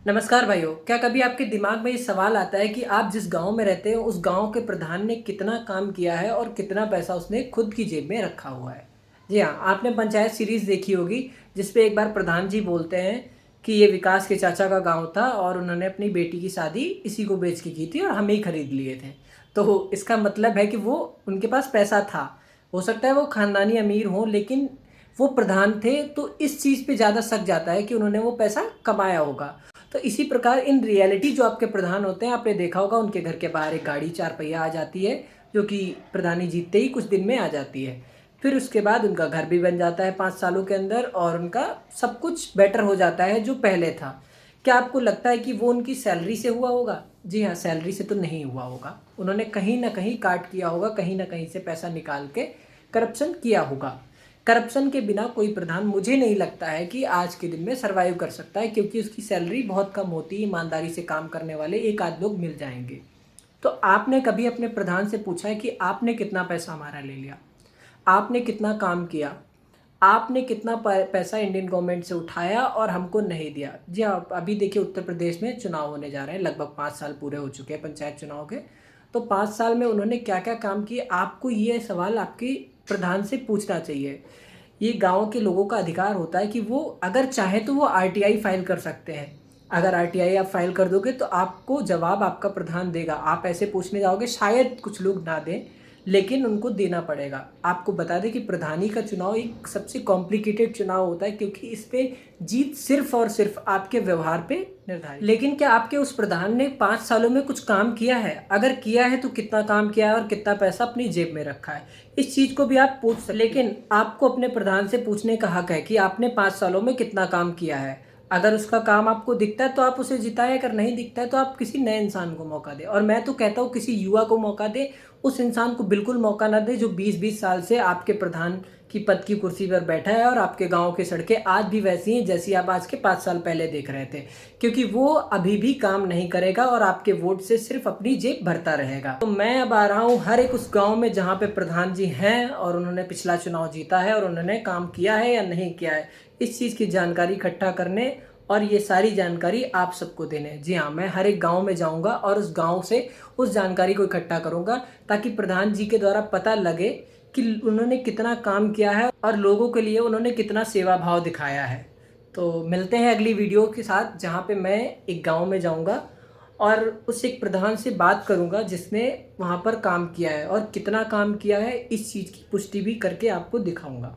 नमस्कार भाइयों, क्या कभी आपके दिमाग में ये सवाल आता है कि आप जिस गांव में रहते हो उस गांव के प्रधान ने कितना काम किया है और कितना पैसा उसने खुद की जेब में रखा हुआ है। जी हाँ, आपने पंचायत सीरीज देखी होगी जिसपे एक बार प्रधान जी बोलते हैं कि ये विकास के चाचा का गांव था और उन्होंने अपनी बेटी की शादी इसी को बेच के की थी और हमें ही खरीद लिए थे। तो इसका मतलब है कि वो उनके पास पैसा था। हो सकता है वो खानदानी अमीर हो, लेकिन वो प्रधान थे तो इस चीज़ पे ज़्यादा शक जाता है कि उन्होंने वो पैसा कमाया होगा। तो इसी प्रकार इन रियलिटी जो आपके प्रधान होते हैं, आपने देखा होगा उनके घर के बाहर एक गाड़ी चार पहिया आ जाती है जो कि प्रधानी जीतते ही कुछ दिन में आ जाती है। फिर उसके बाद उनका घर भी बन जाता है 5 सालों के अंदर और उनका सब कुछ बेटर हो जाता है जो पहले था। क्या आपको लगता है कि वो उनकी सैलरी से हुआ होगा? जी हाँ, सैलरी से तो नहीं हुआ होगा। उन्होंने कहीं ना कहीं काट किया होगा, कहीं ना कहीं से पैसा निकाल के करप्शन किया होगा। करप्शन के बिना कोई प्रधान मुझे नहीं लगता है कि आज के दिन में सरवाइव कर सकता है, क्योंकि उसकी सैलरी बहुत कम होती है। ईमानदारी से काम करने वाले एक आध लोग मिल जाएंगे। तो आपने कभी अपने प्रधान से पूछा है कि आपने कितना पैसा हमारा ले लिया, आपने कितना काम किया, आपने कितना पैसा इंडियन गवर्नमेंट से उठाया और हमको नहीं दिया? जी हाँ, अभी देखिए उत्तर प्रदेश में चुनाव होने जा रहे हैं, लगभग 5 साल पूरे हो चुके हैं पंचायत चुनाव के। तो 5 साल में उन्होंने क्या क्या काम किए, आपको ये सवाल आपके प्रधान से पूछना चाहिए। ये गांव के लोगों का अधिकार होता है कि वो अगर चाहे तो वो आरटीआई फाइल कर सकते हैं। अगर आरटीआई आप फाइल कर दोगे तो आपको जवाब आपका प्रधान देगा। आप ऐसे पूछने जाओगे, शायद कुछ लोग ना दें, लेकिन उनको देना पड़ेगा। आपको बता दें कि प्रधानी का चुनाव एक सबसे कॉम्प्लिकेटेड चुनाव होता है, क्योंकि इस पे जीत सिर्फ और सिर्फ आपके व्यवहार पे निर्धारित। लेकिन क्या आपके उस प्रधान ने 5 सालों में कुछ काम किया है? अगर किया है तो कितना काम किया है और कितना पैसा अपनी जेब में रखा है? इस चीज को भी आप पूछ सकते, लेकिन आपको अपने प्रधान से पूछने का हक है कि आपने 5 सालों में कितना काम किया है। अगर उसका काम आपको दिखता है तो आप उसे जिताएं, अगर नहीं दिखता है तो आप किसी नए इंसान को मौका दें। और मैं तो कहता हूँ किसी युवा को मौका दे, उस इंसान को बिल्कुल मौका ना दे जो 20-20 साल से आपके प्रधान की पद की कुर्सी पर बैठा है और आपके गांव की सड़कें आज भी वैसी हैं जैसी आप आज के 5 साल पहले देख रहे थे। क्योंकि वो अभी भी काम नहीं करेगा और आपके वोट से सिर्फ अपनी जेब भरता रहेगा। तो मैं अब आ रहा हूँ हर एक उस गांव में जहाँ पे प्रधान जी हैं और उन्होंने पिछला चुनाव जीता है और उन्होंने काम किया है या नहीं किया है, इस चीज़ की जानकारी इकट्ठा करने और ये सारी जानकारी आप सबको देने। जी हाँ, मैं हर एक गांव में जाऊंगा और उस गांव से उस जानकारी को इकट्ठा करूंगा, ताकि प्रधान जी के द्वारा पता लगे कि उन्होंने कितना काम किया है और लोगों के लिए उन्होंने कितना सेवा भाव दिखाया है। तो मिलते हैं अगली वीडियो के साथ, जहाँ पे मैं एक गांव में जाऊंगा और उस एक प्रधान से बात करूंगा जिसने वहाँ पर काम किया है और कितना काम किया है, इस चीज़ की पुष्टि भी करके आपको दिखाऊंगा।